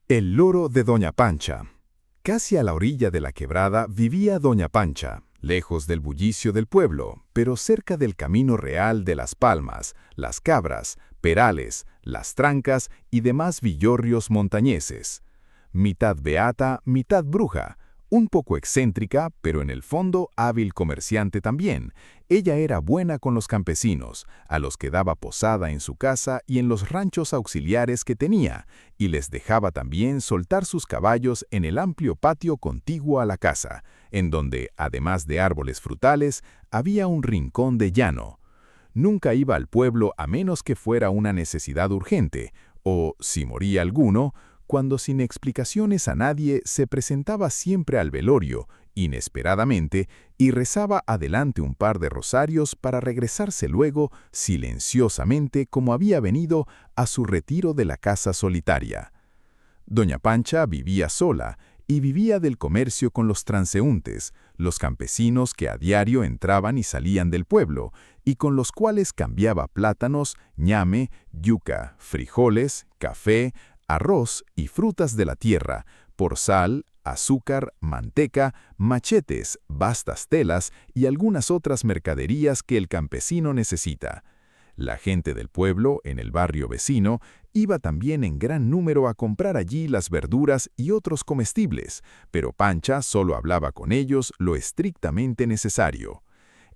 El loro de Doña Pancha. Casi a la orilla de la quebrada vivía Doña Pancha, lejos del bullicio del pueblo, pero cerca del camino real de Las Palmas, Las Cabras, Perales, Las Trancas y demás villorrios montañeses. Mitad beata, mitad bruja, un poco excéntrica, pero en el fondo hábil comerciante también. Ella era buena con los campesinos, a los que daba posada en su casa y en los ranchos auxiliares que tenía, y les dejaba también soltar sus caballos en el amplio patio contiguo a la casa, en donde, además de árboles frutales, había un rincón de llano. Nunca iba al pueblo a menos que fuera una necesidad urgente, o, si moría alguno, cuando sin explicaciones a nadie se presentaba siempre al velorio, inesperadamente, y rezaba adelante un par de rosarios para regresarse luego, silenciosamente como había venido, a su retiro de la casa solitaria. Doña Pancha vivía sola, y vivía del comercio con los transeúntes, los campesinos que a diario entraban y salían del pueblo, y con los cuales cambiaba plátanos, ñame, yuca, frijoles, café, arroz y frutas de la tierra, por sal, azúcar, manteca, machetes, vastas telas y algunas otras mercaderías que el campesino necesita. La gente del pueblo, en el barrio vecino, iba también en gran número a comprar allí las verduras y otros comestibles, pero Pancha solo hablaba con ellos lo estrictamente necesario.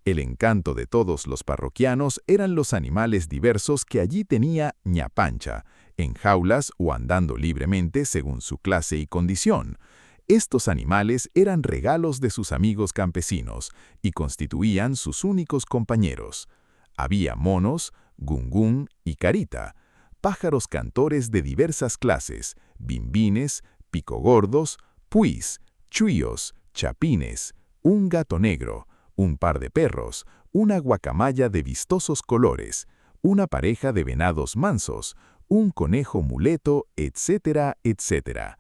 El encanto de todos los parroquianos eran los animales diversos que allí tenía ña Pancha, en jaulas o andando libremente según su clase y condición. Estos animales eran regalos de sus amigos campesinos y constituían sus únicos compañeros. Había monos, gungún y carita, pájaros cantores de diversas clases, bimbines, picogordos, puis, chuyos, chapines, un gato negro, un par de perros, una guacamaya de vistosos colores, una pareja de venados mansos, un conejo muleto, etcétera, etcétera.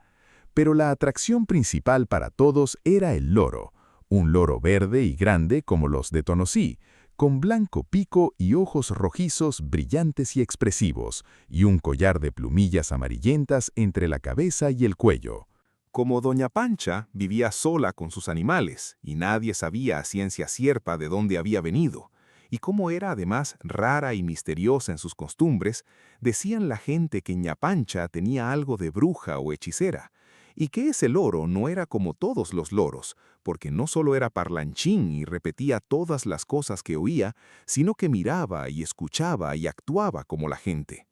Pero la atracción principal para todos era el loro, un loro verde y grande como los de Tonosí, con blanco pico y ojos rojizos brillantes y expresivos, y un collar de plumillas amarillentas entre la cabeza y el cuello. Como Doña Pancha vivía sola con sus animales y nadie sabía a ciencia cierta de dónde había venido, y como era además rara y misteriosa en sus costumbres, decían la gente que ña Pancha tenía algo de bruja o hechicera, y que ese loro no era como todos los loros, porque no solo era parlanchín y repetía todas las cosas que oía, sino que miraba y escuchaba y actuaba como la gente.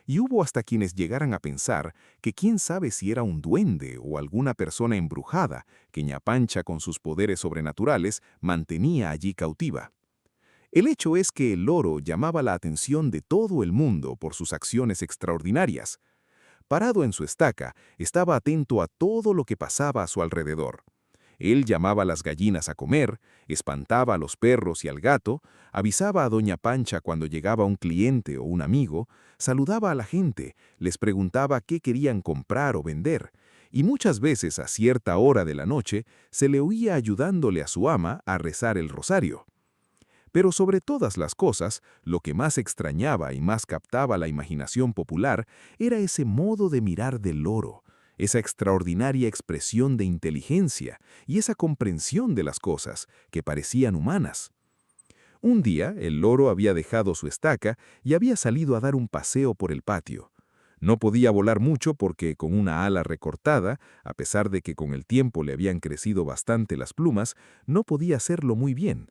Y hubo hasta quienes llegaran a pensar que quién sabe si era un duende o alguna persona embrujada que ña Pancha con sus poderes sobrenaturales mantenía allí cautiva. El hecho es que el loro llamaba la atención de todo el mundo por sus acciones extraordinarias. Parado en su estaca, estaba atento a todo lo que pasaba a su alrededor. Él llamaba a las gallinas a comer, espantaba a los perros y al gato, avisaba a Doña Pancha cuando llegaba un cliente o un amigo, saludaba a la gente, les preguntaba qué querían comprar o vender, y muchas veces a cierta hora de la noche se le oía ayudándole a su ama a rezar el rosario. Pero sobre todas las cosas, lo que más extrañaba y más captaba la imaginación popular era ese modo de mirar del loro, esa extraordinaria expresión de inteligencia y esa comprensión de las cosas que parecían humanas. Un día, el loro había dejado su estaca y había salido a dar un paseo por el patio. No podía volar mucho porque con una ala recortada, a pesar de que con el tiempo le habían crecido bastante las plumas, no podía hacerlo muy bien.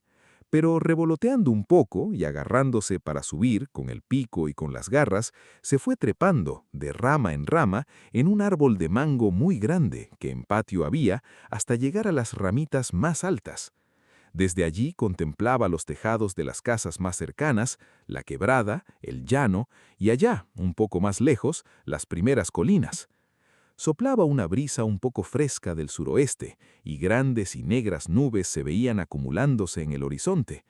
Pero revoloteando un poco y agarrándose para subir con el pico y con las garras, se fue trepando, de rama en rama, en un árbol de mango muy grande que en patio había, hasta llegar a las ramitas más altas. Desde allí contemplaba los tejados de las casas más cercanas, la quebrada, el llano, y allá, un poco más lejos, las primeras colinas. Soplaba una brisa un poco fresca del suroeste, y grandes y negras nubes se veían acumulándose en el horizonte.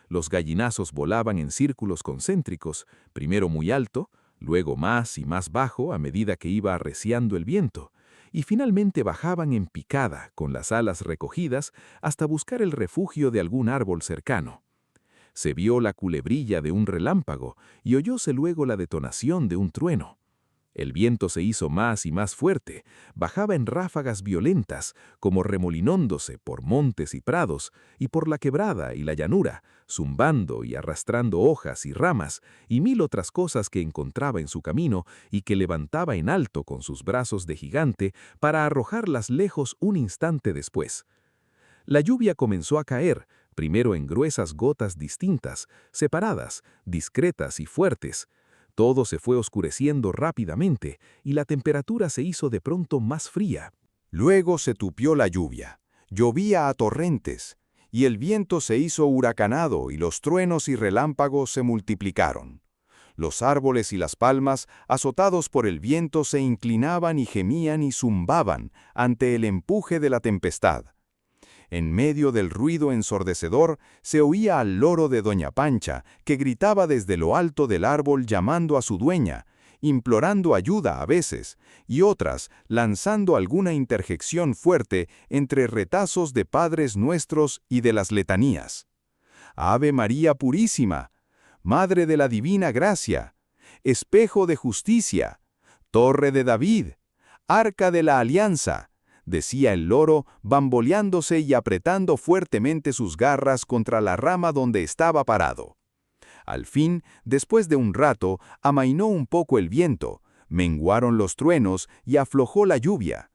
Los gallinazos volaban en círculos concéntricos, primero muy alto, luego más y más bajo a medida que iba arreciando el viento, y finalmente bajaban en picada, con las alas recogidas, hasta buscar el refugio de algún árbol cercano. Se vio la culebrilla de un relámpago y oyóse luego la detonación de un trueno. El viento se hizo más y más fuerte, bajaba en ráfagas violentas, como remolinándose por montes y prados, y por la quebrada y la llanura, zumbando y arrastrando hojas y ramas, y mil otras cosas que encontraba en su camino y que levantaba en alto con sus brazos de gigante para arrojarlas lejos un instante después. La lluvia comenzó a caer, primero en gruesas gotas distintas, separadas, discretas y fuertes. Todo se fue oscureciendo rápidamente y la temperatura se hizo de pronto más fría. Luego se tupió la lluvia, llovía a torrentes, y el viento se hizo huracanado y los truenos y relámpagos se multiplicaron. Los árboles y las palmas, azotados por el viento, se inclinaban y gemían y zumbaban ante el empuje de la tempestad. En medio del ruido ensordecedor se oía al loro de doña Pancha, que gritaba desde lo alto del árbol llamando a su dueña, implorando ayuda a veces, y otras lanzando alguna interjección fuerte entre retazos de Padres Nuestros y de las letanías. Ave María Purísima, Madre de la Divina Gracia, Espejo de Justicia, Torre de David, Arca de la Alianza, decía el loro, bamboleándose y apretando fuertemente sus garras contra la rama donde estaba parado. Al fin, después de un rato, amainó un poco el viento, menguaron los truenos y aflojó la lluvia.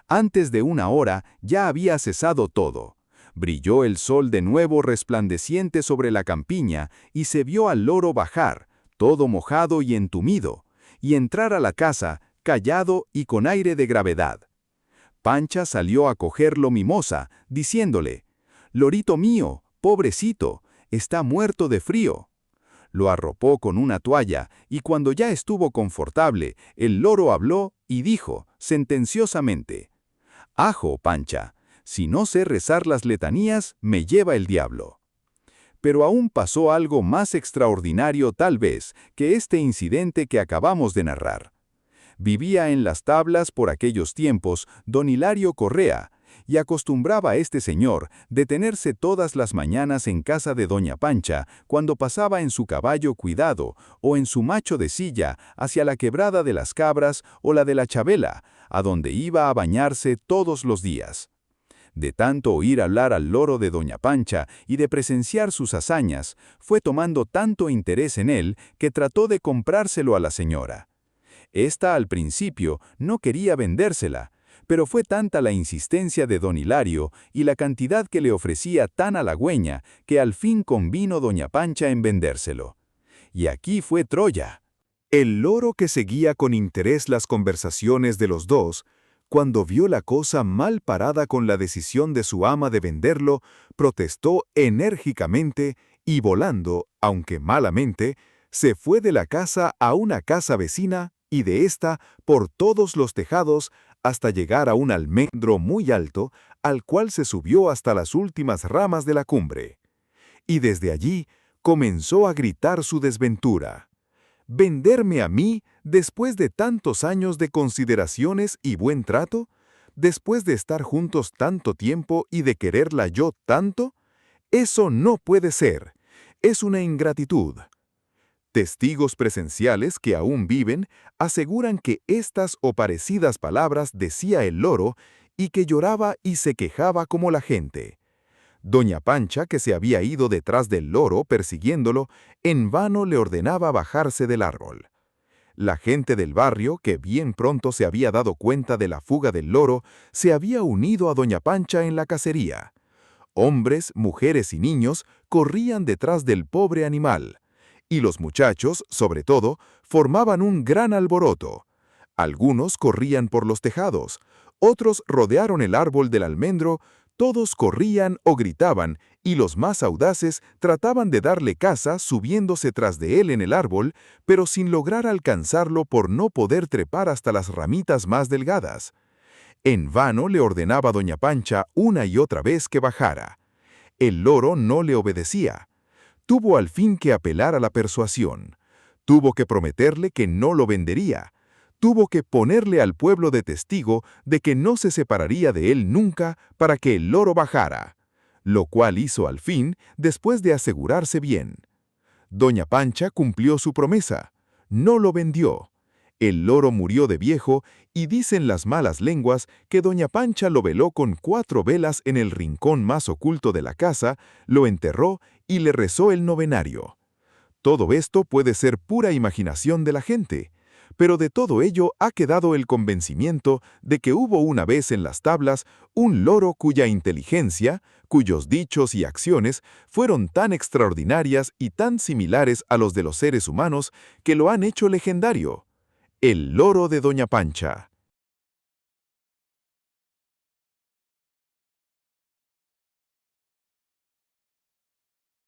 Antes de una hora ya había cesado todo. Brilló el sol de nuevo resplandeciente sobre la campiña y se vio al loro bajar, todo mojado y entumido, y entrar a la casa, callado y con aire de gravedad. Pancha salió a cogerlo mimosa, diciéndole: «Lorito mío, pobrecito, está muerto de frío». Lo arropó con una toalla, y cuando ya estuvo confortable, el loro habló y dijo, sentenciosamente: «Ajo, Pancha, si no sé rezar las letanías, me lleva el diablo». Pero aún pasó algo más extraordinario tal vez que este incidente que acabamos de narrar. Vivía en las tablas por aquellos tiempos don Hilario Correa, y acostumbraba este señor detenerse todas las mañanas en casa de doña Pancha cuando pasaba en su caballo cuidado o en su macho de silla hacia la quebrada de las Cabras o la de la Chabela, a donde iba a bañarse todos los días. De tanto oír hablar al loro de doña Pancha y de presenciar sus hazañas, fue tomando tanto interés en él que trató de comprárselo a la señora. Esta al principio no quería vendérsela, pero fue tanta la insistencia de don Hilario y la cantidad que le ofrecía tan halagüeña que al fin convino doña Pancha en vendérselo. Y aquí fue Troya. El loro, que seguía con interés las conversaciones de los dos, cuando vio la cosa mal parada con la decisión de su ama de venderlo, protestó enérgicamente y volando, aunque malamente, se fue de la casa a una casa vecina y de ésta por todos los tejados hasta llegar a un almendro muy alto, al cual se subió hasta las últimas ramas de la cumbre. Y desde allí comenzó a gritar su desventura. ¿Venderme a mí después de tantos años de consideraciones y buen trato? ¿Después de estar juntos tanto tiempo y de quererla yo tanto? Eso no puede ser. Es una ingratitud. Testigos presenciales que aún viven aseguran que estas o parecidas palabras decía el loro y que lloraba y se quejaba como la gente. Doña Pancha, que se había ido detrás del loro persiguiéndolo, en vano le ordenaba bajarse del árbol. La gente del barrio, que bien pronto se había dado cuenta de la fuga del loro, se había unido a doña Pancha en la cacería. Hombres, mujeres y niños corrían detrás del pobre animal. Y los muchachos, sobre todo, formaban un gran alboroto. Algunos corrían por los tejados, otros rodearon el árbol del almendro, todos corrían o gritaban, y los más audaces trataban de darle caza subiéndose tras de él en el árbol, pero sin lograr alcanzarlo por no poder trepar hasta las ramitas más delgadas. En vano le ordenaba doña Pancha una y otra vez que bajara. El loro no le obedecía. Tuvo al fin que apelar a la persuasión. Tuvo que prometerle que no lo vendería. Tuvo que ponerle al pueblo de testigo de que no se separaría de él nunca para que el loro bajara, lo cual hizo al fin después de asegurarse bien. Doña Pancha cumplió su promesa. No lo vendió. El loro murió de viejo y dicen las malas lenguas que doña Pancha lo veló con 4 velas en el rincón más oculto de la casa, lo enterró y le rezó el novenario. Todo esto puede ser pura imaginación de la gente, pero de todo ello ha quedado el convencimiento de que hubo una vez en las tablas un loro cuya inteligencia, cuyos dichos y acciones fueron tan extraordinarias y tan similares a los de los seres humanos que lo han hecho legendario. El loro de doña Pancha.